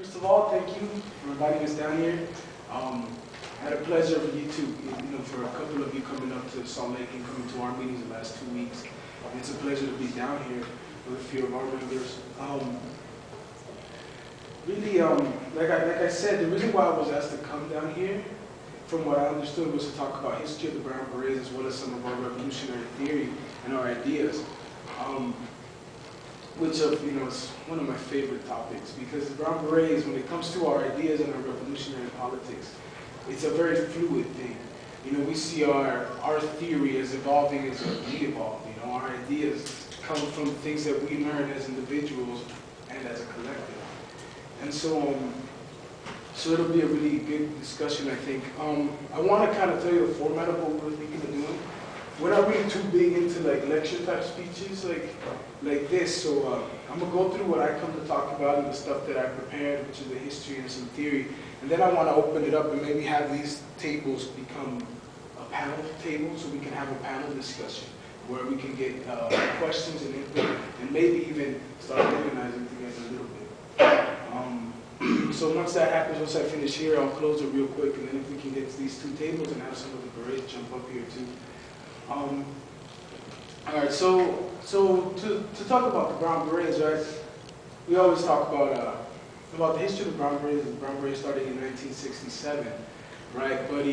First of all, thank you for inviting us down here. I had a pleasure for you two, for a couple of you coming up to Salt Lake and coming to our meetings the last 2 weeks. It's a pleasure to be down here with a few of our members. Like I said, the reason why I was asked to come down here, from what I understood, was to talk about history of the Brown Berets as well as some of our revolutionary theory and our ideas. Which is one of my favorite topics, because the Brown Berets, when it comes to our ideas and our revolutionary politics, it's a very fluid thing. We see our theory as evolving as we evolve. Our ideas come from things that we learn as individuals and as a collective. And so it'll be a really good discussion, I think. I want to kind of tell you the format of what we're thinking of doing. We're not really too big into like lecture type speeches like this, so I'm gonna go through what I come to talk about and the stuff that I prepared, which is the history and some theory, and then I want to open it up and maybe have these tables become a panel table, so we can have a panel discussion where we can get questions and input, and maybe even start organizing together a little bit. So once that happens, once I finish here, I'll close it real quick, and then if we can get to these two tables and have some of the Berets jump up here too. All right, so to talk about the Brown Berets, right? We always talk about the history of the Brown Berets. The Brown Berets started in 1967, right? But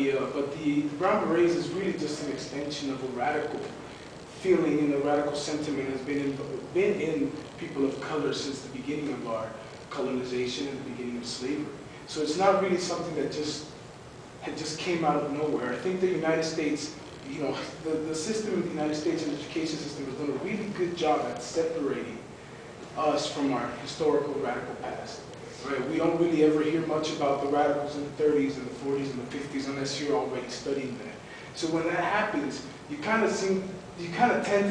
the Brown Berets is really just an extension of a radical feeling and a radical sentiment that's been in people of color since the beginning of our colonization and the beginning of slavery. So it's not really something that just came out of nowhere. I think the United States, the system in the United States and the education system has done a really good job at separating us from our historical radical past. Right? We don't really ever hear much about the radicals in the 30s and the 40s and the 50s unless you're already studying that. So when that happens, you kind of tend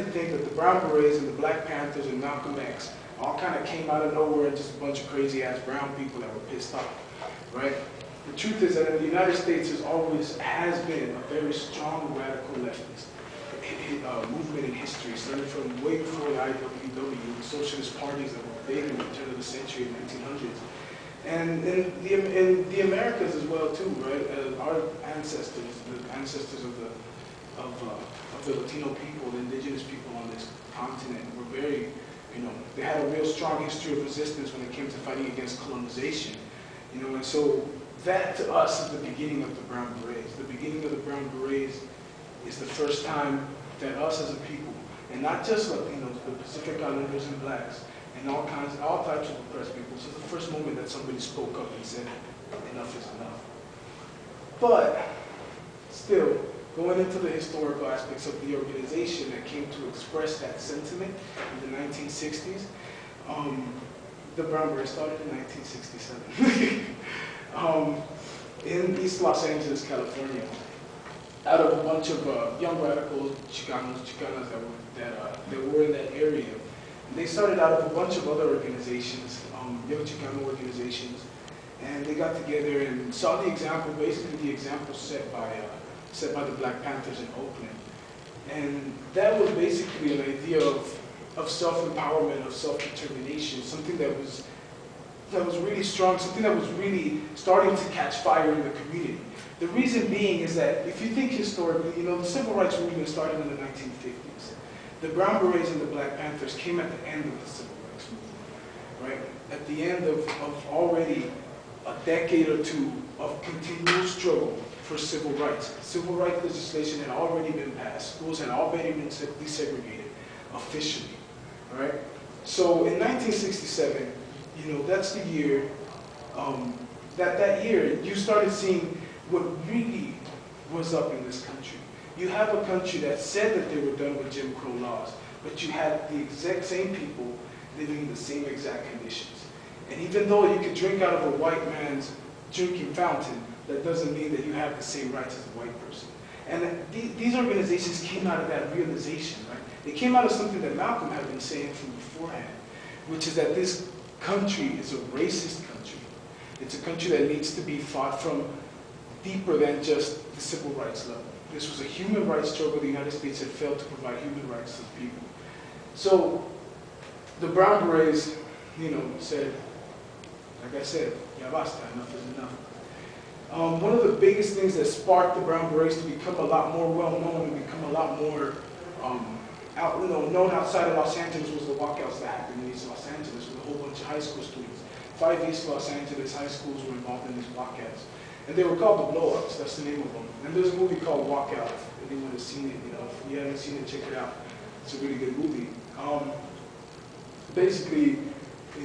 to think that the Brown Berets and the Black Panthers and Malcolm X all kind of came out of nowhere and just a bunch of crazy ass brown people that were pissed off, right? The truth is that in the United States has been a very strong radical leftist movement in history, starting from way before the IWW, the socialist parties that were big in the turn of the century in the 1900s. And in the Americas as well too, right? Our ancestors, the ancestors of the Latino people, the indigenous people on this continent, were very, they had a real strong history of resistance when it came to fighting against colonization. And so that to us is the beginning of the Brown Berets. The beginning of the Brown Berets is the first time that us as a people, and not just Latinos, but Pacific Islanders and blacks, and all types of oppressed people, so it's the first moment that somebody spoke up and said, enough is enough. But still, going into the historical aspects of the organization that came to express that sentiment in the 1960s, the Brown Berets started in 1967. In East Los Angeles, California, out of a bunch of young radicals, Chicanas that were in that area. And they started out of a bunch of other organizations, young Chicano organizations, and they got together and saw the example, basically the example set by the Black Panthers in Oakland. And that was basically an idea of self-empowerment, of self-determination, something that was really strong, something that was really starting to catch fire in the community. The reason being is that if you think historically, the civil rights movement started in the 1950s. The Brown Berets and the Black Panthers came at the end of the civil rights movement, right? At the end of already a decade or two of continual struggle for civil rights. Civil rights legislation had already been passed. Schools had already been desegregated officially, right? So in 1967, that's the year, that year, you started seeing what really was up in this country. You have a country that said that they were done with Jim Crow laws, but you had the exact same people living in the same exact conditions. And even though you could drink out of a white man's drinking fountain, that doesn't mean that you have the same rights as a white person. And these organizations came out of that realization, right? They came out of something that Malcolm had been saying from beforehand, which is that this country is a racist country. It's a country that needs to be fought from deeper than just the civil rights level. This was a human rights struggle. The United States had failed to provide human rights to the people. So the Brown Berets, said, Like I said, ya basta, enough is enough. One of the biggest things that sparked the Brown Berets to become a lot more well-known and become a lot more known outside of Los Angeles was the walkouts that happened in East Los Angeles with a whole bunch of high school students. 5 East Los Angeles high schools were involved in these walkouts. And they were called the Blow-Ups, that's the name of them. And there's a movie called Walkout. If anyone has seen it, if you haven't seen it, check it out. It's a really good movie. Basically,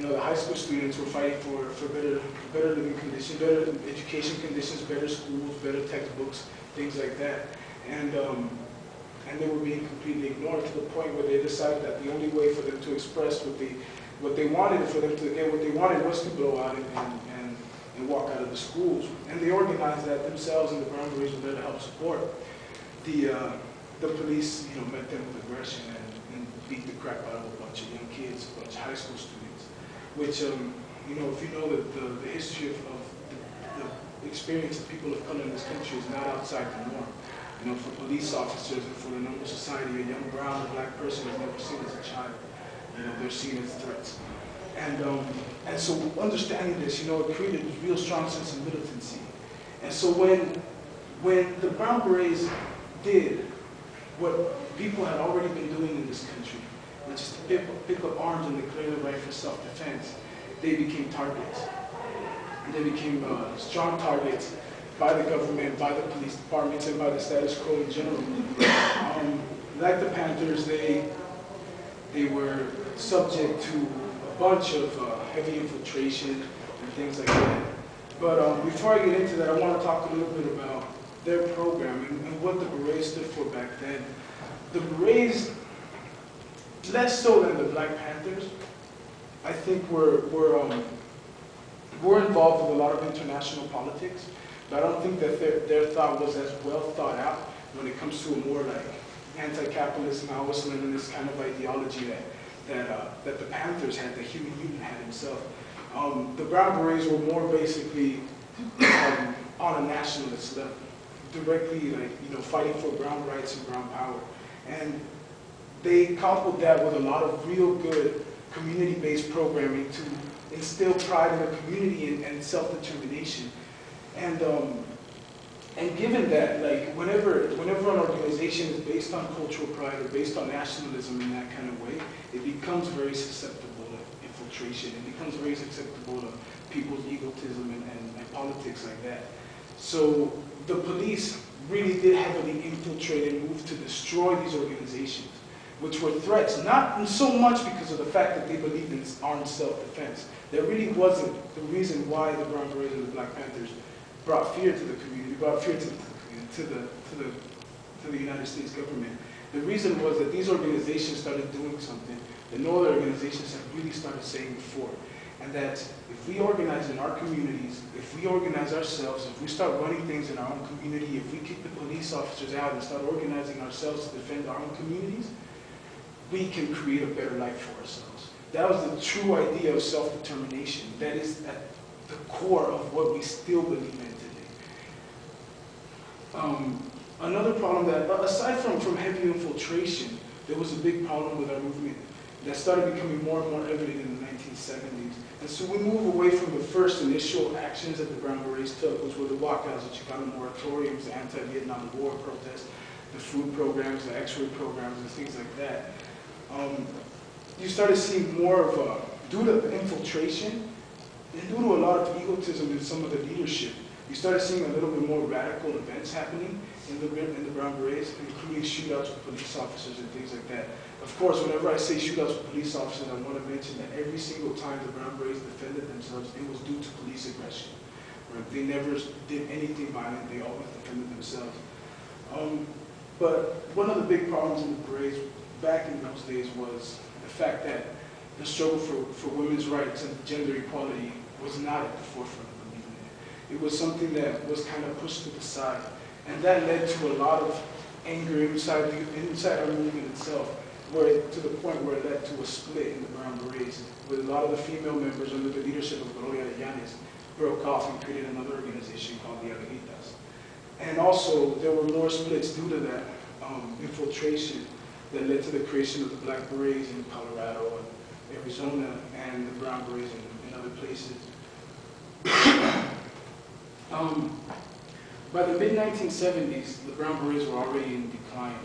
the high school students were fighting for better living conditions, better education conditions, better schools, better textbooks, things like that. And they were being completely ignored to the point where they decided that the only way for them to express what they wanted, for them to get what they wanted, was to blow out and walk out of the schools. And they organized that themselves, and the Brown Berets were there to help support. The police, met them with aggression and beat the crap out of a bunch of young kids, a bunch of high school students. Which, if you know the history of the experience of people of color in this country is not outside the norm. For police officers and for the normal society, a young brown or black person is never seen as a child. They're seen as threats. And so understanding this, it created a real strong sense of militancy. And so when the Brown Berets did what people had already been doing in this country, which is to pick up arms and declare the right for self-defense, they became targets. And they became strong targets by the government, by the police departments, and by the status quo in general. Like the Panthers, they were subject to a bunch of heavy infiltration and things like that. But before I get into that, I want to talk a little bit about their program and what the Berets stood for back then. The Berets, less so than the Black Panthers, I think were involved with a lot of international politics. But I don't think that their thought was as well thought out when it comes to a more like anti-capitalist, Maoist-Leninist kind of ideology that the Panthers had, that Huey Newton had himself. The Brown Berets were more basically on a nationalist level, directly fighting for brown rights and brown power. And they coupled that with a lot of real good community-based programming to instill pride in the community and self-determination. And given that, whenever an organization is based on cultural pride or based on nationalism in that kind of way, it becomes very susceptible to infiltration. It becomes very susceptible to people's egotism and politics like that. So the police really did heavily infiltrate and move to destroy these organizations, which were threats, not so much because of the fact that they believed in armed self-defense. That really wasn't the reason why the Brown Berets and the Black Panthers brought fear to the community, brought fear to the United States government. The reason was that these organizations started doing something that no other organizations have really started saying before. And that if we organize in our communities, if we organize ourselves, if we start running things in our own community, if we kick the police officers out and start organizing ourselves to defend our own communities, we can create a better life for ourselves. That was the true idea of self-determination. That is at the core of what we still believe in today. Another problem that, aside from heavy infiltration, there was a big problem with our movement that started becoming more and more evident in the 1970s. And so we move away from the first initial actions that the Brown Berets took, which were the walkouts, the Chicano moratoriums, the anti-Vietnam War protests, the food programs, the X-ray programs, and things like that. You started seeing more of, due to the infiltration, and due to a lot of egotism in some of the leadership, you started seeing a little bit more radical events happening in the Brown Berets, including shootouts with police officers and things like that. Of course, whenever I say shootouts with police officers, I want to mention that every single time the Brown Berets defended themselves, it was due to police aggression. Right? They never did anything violent, they always defended themselves. But one of the big problems in the Berets back in those days was the fact that the struggle for women's rights and gender equality was not at the forefront of the movement. It was something that was kind of pushed to the side. And that led to a lot of anger inside our movement itself, to the point where it led to a split in the Brown Berets, with a lot of the female members under the leadership of Gloria Llanes broke off and created another organization called the Aguilitas. And also, there were more splits due to that infiltration that led to the creation of the Black Berets in Colorado and Arizona, and the Brown Berets in other places. By the mid-1970s, the Brown Berets were already in decline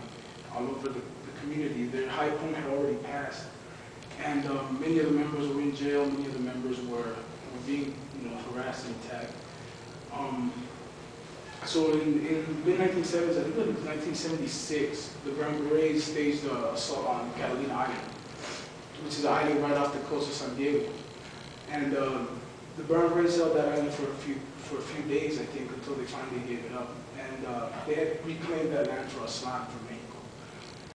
all over the community. Their high point had already passed, and many of the members were in jail. Many of the members were being, harassed and attacked. So in mid-1970s, I think it was 1976, the Brown Berets staged an assault on Catalina Island, which is an island right off the coast of San Diego. And the Brown Berets held that island for a few days, I think, until they finally gave it up. And they had reclaimed that land for Aslan for many